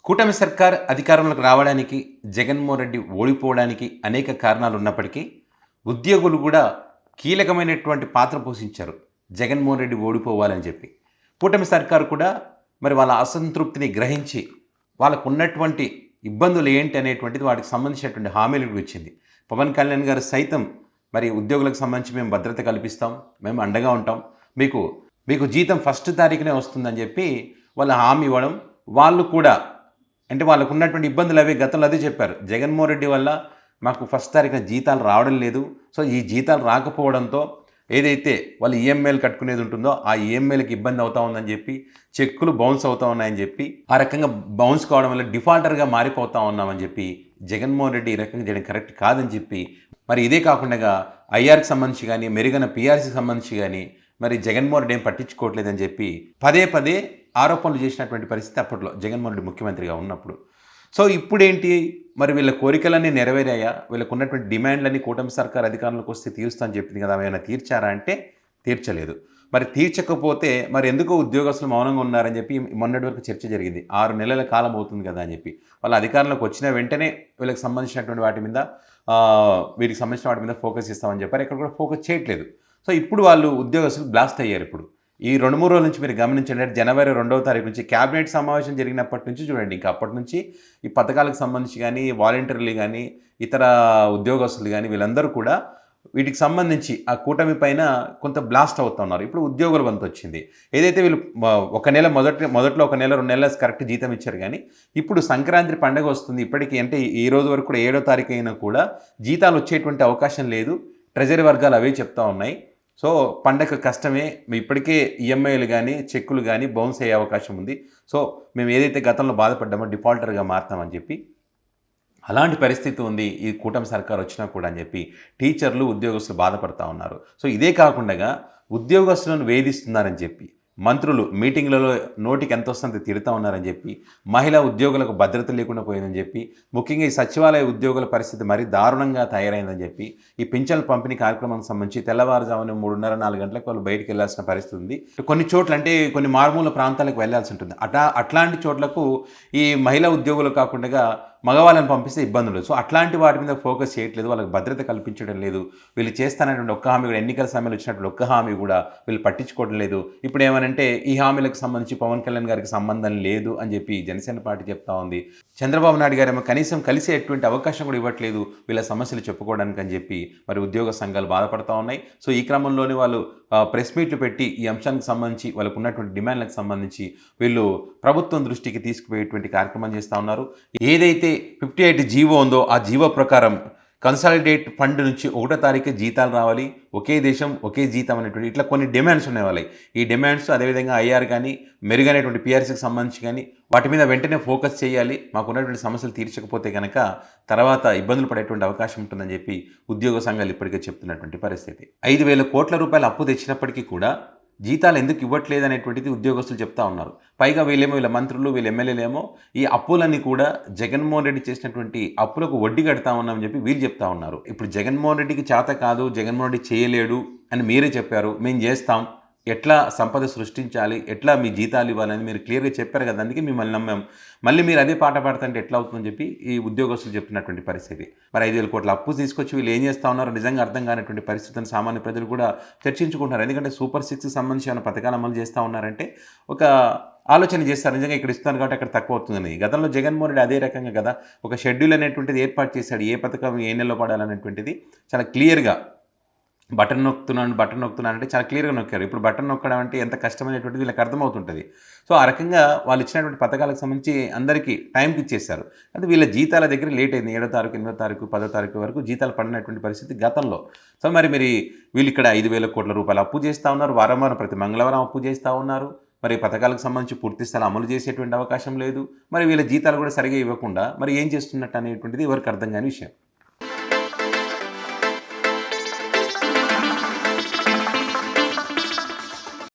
కూటమి సర్కార్ అధికారంలోకి రావడానికి, జగన్మోహన్ రెడ్డి ఓడిపోవడానికి అనేక కారణాలు ఉన్నప్పటికీ, ఉద్యోగులు కూడా కీలకమైనటువంటి పాత్ర పోషించారు. జగన్మోహన్ రెడ్డి ఓడిపోవాలని చెప్పి. కూటమి సర్కారు కూడా మరి వాళ్ళ అసంతృప్తిని గ్రహించి, వాళ్ళకున్నటువంటి ఇబ్బందులు ఏంటి అనేటువంటిది వాటికి సంబంధించినటువంటి హామీలు ఇచ్చింది. పవన్ కళ్యాణ్ గారు సైతం మరి ఉద్యోగులకు సంబంధించి మేము భద్రత కల్పిస్తాం, మేము అండగా ఉంటాం, మీకు మీకు జీతం ఫస్ట్ తారీఖునే వస్తుందని చెప్పి వాళ్ళ హామీ ఇవ్వడం, వాళ్ళు కూడా అంటే వాళ్ళకు ఉన్నటువంటి ఇబ్బందులు అవే గతంలో అదే చెప్పారు. జగన్మోహన్ రెడ్డి వల్ల మాకు ఫస్ట్ తారీఖున జీతాలు రావడం లేదు. సో ఈ జీతాలు రాకపోవడంతో ఏదైతే వాళ్ళు ఈఎంఐలు కట్టుకునేది ఉంటుందో ఆ ఈఎంఐలకు ఇబ్బంది అవుతా ఉందని చెప్పి, చెక్కులు బౌన్స్ అవుతా ఉన్నాయని చెప్పి, ఆ రకంగా బౌన్స్ కావడం వల్ల డిఫాల్టర్గా మారిపోతా ఉన్నామని చెప్పి జగన్మోహన్ రెడ్డి ఈ రకంగా చేయడం కరెక్ట్ కాదని చెప్పి, మరి ఇదే కాకుండా ఐఆర్కి సంబంధించి కానీ, మెరుగైన పిఆర్సీకి సంబంధించి కానీ మరి జగన్మోహన్ రెడ్డి ఏం పట్టించుకోవట్లేదని చెప్పి పదే పదే ఆరోపణలు చేసినటువంటి పరిస్థితి అప్పట్లో జగన్మోహన్ రెడ్డి ముఖ్యమంత్రిగా ఉన్నప్పుడు. సో ఇప్పుడేంటి, మరి వీళ్ళ కోరికలన్నీ నెరవేరాయా? వీళ్ళకు ఉన్నటువంటి డిమాండ్లన్నీ కూటమి సర్కార్ అధికారంలోకి వస్తే తీరుస్తా అని చెప్పింది కదా, ఏమైనా తీర్చారా అంటే తీర్చలేదు. మరి తీర్చకపోతే మరి ఎందుకో ఉద్యోగస్తులు మౌనంగా ఉన్నారని చెప్పి మొన్నటి వరకు చర్చ జరిగింది. 6 నెలల కాలం అవుతుంది కదా అని చెప్పి. వాళ్ళ అధికారంలోకి వచ్చిన వెంటనే వీళ్ళకి సంబంధించినటువంటి వాటి మీద వీటికి సంబంధించిన వాటి మీద ఫోకస్ ఇస్తామని చెప్పారు. ఇక్కడ కూడా ఫోకస్ చేయట్లేదు. సో ఇప్పుడు వాళ్ళు ఉద్యోగస్తులు బ్లాస్ట్ అయ్యారు. ఇప్పుడు ఈ 2-3 రోజుల నుంచి మీరు గమనించండి, జనవరి 2వ తారీఖు నుంచి క్యాబినెట్ సమావేశం జరిగినప్పటి నుంచి చూడండి, ఇంకా అప్పటి నుంచి ఈ పథకాలకు సంబంధించి కానీ, వాలంటీర్లు కానీ, ఇతర ఉద్యోగస్తులు కానీ వీళ్ళందరూ కూడా వీటికి సంబంధించి ఆ కూటమి పైన కొంత బ్లాస్ట్ అవుతున్నారు. ఇప్పుడు ఉద్యోగుల వంతు వచ్చింది. ఏదైతే వీళ్ళు ఒక నెల మొదట్లో 1 నెల 2 నెలల కరెక్ట్ జీతం ఇచ్చారు, కానీ ఇప్పుడు సంక్రాంతి పండుగ వస్తుంది. ఇప్పటికీ అంటే ఈ రోజు వరకు కూడా 7వ తారీఖు అయినా కూడా జీతాలు వచ్చేటువంటి అవకాశం లేదు. ట్రెజరీ వర్గాలు అవే చెప్తా ఉన్నాయి. సో పండగ కష్టమే, ఇప్పటికే ఈఎంఐలు కానీ, చెక్కులు కానీ బౌన్స్ అయ్యే అవకాశం ఉంది. సో మేము ఏదైతే గతంలో బాధపడ్డామో డిఫాల్టర్గా మారుతామని చెప్పి అలాంటి పరిస్థితి ఉంది ఈ కూటమి సర్కారు వచ్చినా కూడా అని చెప్పి టీచర్లు, ఉద్యోగస్తులు బాధపడుతూ ఉన్నారు. సో ఇదే కాకుండా ఉద్యోగస్తులను వేధిస్తున్నారని చెప్పి, మంత్రులు మీటింగ్లలో నోటికి ఎంత వస్తుందో తిడుతూ ఉన్నారని చెప్పి, మహిళా ఉద్యోగులకు భద్రత లేకుండా పోయిందని చెప్పి, ముఖ్యంగా ఈ సచివాలయ ఉద్యోగుల పరిస్థితి మరీ దారుణంగా తయారైందని చెప్పి, ఈ పింఛన్ల పంపిణీ కార్యక్రమానికి సంబంధించి తెల్లవారుజామున 3:30-4 గంటలకు వాళ్ళు బయటికి వెళ్ళాల్సిన పరిస్థితి ఉంది. కొన్ని చోట్ల అంటే కొన్ని మారుమూల ప్రాంతాలకు వెళ్ళాల్సి ఉంటుంది. అట్లాంటి చోట్లకు ఈ మహిళా ఉద్యోగులు కాకుండా మగవాళ్ళని పంపిస్తే ఇబ్బందులు. సో అట్లాంటి వాటి మీద ఫోకస్ చేయట్లేదు, వాళ్ళకి భద్రత కల్పించడం లేదు. వీళ్ళు చేస్తానటువంటి ఒక్క హామీ కూడా, ఎన్నికల సమయంలో వచ్చినటువంటి ఒక్క హామీ కూడా వీళ్ళు పట్టించుకోవడం లేదు. ఇప్పుడు ఏమనంటే ఈ హామీలకు సంబంధించి పవన్ కళ్యాణ్ గారికి సంబంధం లేదు అని చెప్పి జనసేన పార్టీ చెప్తా ఉంది. చంద్రబాబు నాయుడు గారు ఏమో కనీసం కలిసేటువంటి అవకాశం కూడా ఇవ్వట్లేదు వీళ్ళ సమస్యలు చెప్పుకోవడానికి అని చెప్పి మరి ఉద్యోగ సంఘాలు బాధపడుతూ ఉన్నాయి. సో ఈ క్రమంలోనే వాళ్ళు ప్రెస్ మీట్లు పెట్టి ఈ అంశానికి సంబంధించి వాళ్ళకు ఉన్నటువంటి డిమాండ్లకు సంబంధించి వీళ్ళు ప్రభుత్వం దృష్టికి తీసుకుపోయేటువంటి కార్యక్రమం చేస్తూ ఉన్నారు. ఏదైతే 58 జీవో ఉందో ఆ జీవో ప్రకారం కన్సాలిడేట్ ఫండ్ నుంచి 1వ తారీఖు జీతాలు రావాలి, ఒకే దేశం ఒకే జీతం అనేటువంటి ఇట్లా కొన్ని డిమాండ్స్ ఉన్నాయి వాళ్ళకి. ఈ డిమాండ్స్ అదేవిధంగా ఐఆర్ కానీ, మెరుగైనటువంటి పిఆర్సీకి సంబంధించి కానీ వాటి మీద వెంటనే ఫోకస్ చేయాలి. మాకున్నటువంటి సమస్యలు తీర్చకపోతే కనుక తర్వాత ఇబ్బందులు పడేటువంటి అవకాశం ఉంటుందని చెప్పి ఉద్యోగ సంఘాలు ఇప్పటికే చెప్తున్నటువంటి పరిస్థితి. 5,000 కోట్ల రూపాయలు అప్పు తెచ్చినప్పటికీ కూడా జీతాలు ఎందుకు ఇవ్వట్లేదు అనేటువంటిది ఉద్యోగస్తులు చెప్తా ఉన్నారు. పైగా వీళ్ళ మంత్రులు, వీళ్ళ ఎమ్మెల్యేలేమో ఈ అప్పులన్నీ కూడా జగన్మోహన్ రెడ్డి చేసినటువంటి అప్పులకు వడ్డీ కడతా ఉన్నామని చెప్పి వీళ్ళు చెప్తా ఉన్నారు. ఇప్పుడు జగన్మోహన్ రెడ్డికి చేత కాదు, జగన్మోహన్ రెడ్డి చేయలేడు అని మీరే చెప్పారు, మేము చేస్తాం, ఎట్లా సంపద సృష్టించాలి, ఎట్లా మీ జీతాలు ఇవ్వాలని మీరు క్లియర్గా చెప్పారు కదా, అందుకే మిమ్మల్ని నమ్మాం. మళ్ళీ మీరు అదే పాట పాడుతుంటే ఎట్లా అవుతుందని చెప్పి ఈ ఉద్యోగస్తులు చెప్తున్నటువంటి పరిస్థితి. మరి 5,000 కోట్ల అప్పు తీసుకొచ్చి వీళ్ళు ఏం చేస్తూ ఉన్నారో నిజంగా అర్థం కానటువంటి పరిస్థితిని సామాన్య ప్రజలు కూడా చర్చించుకుంటున్నారు. ఎందుకంటే సూపర్ 6కి సంబంధించి ఏమైనా పథకాలు అమలు చేస్తూ ఉన్నారంటే ఒక ఆలోచన చేస్తారు, నిజంగా ఇక్కడ ఇస్తాను కాబట్టి అక్కడ తక్కువ అవుతుందని. గతంలో జగన్మోహన్ రెడ్డి అదే రకంగా కదా ఒక షెడ్యూల్ అనేటువంటిది ఏర్పాటు చేశాడు, ఏ పథకం ఏ నెలలో పడాలనేటువంటిది చాలా క్లియర్గా. బటన్ నొక్కుతున్నాను అంటే చాలా క్లియర్గా నొక్కారు. ఇప్పుడు బటన్ నొక్కడం అంటే ఎంత కష్టమైనటువంటిది వీళ్ళకి అర్థమవుతుంటుంది. సో ఆ రకంగా వాళ్ళు ఇచ్చినటువంటి పథకాలకు సంబంధించి అందరికీ టైంకి ఇచ్చేస్తారు. అంటే వీళ్ళ జీతాల దగ్గర లేట్ అయింది. 7వ తారీఖు, 8వ తారీఖు, 10వ తారీఖు వరకు జీతాలు పడినటువంటి పరిస్థితి గతంలో. సో మరి వీళ్ళు ఇక్కడ 5,000 కోట్ల రూపాయలు అప్పు చేస్తూ ఉన్నారు. వారం ప్రతి మంగళవారం అప్పు చేస్తూ ఉన్నారు. మరి పథకాలకు సంబంధించి పూర్తి స్థాయి అమలు చేసేటువంటి అవకాశం లేదు. మరి వీళ్ళ జీతాలు కూడా సరిగా ఇవ్వకుండా మరి ఏం చేస్తున్నట్టు అనేటువంటిది ఎవరికి అర్థం కాని విషయం.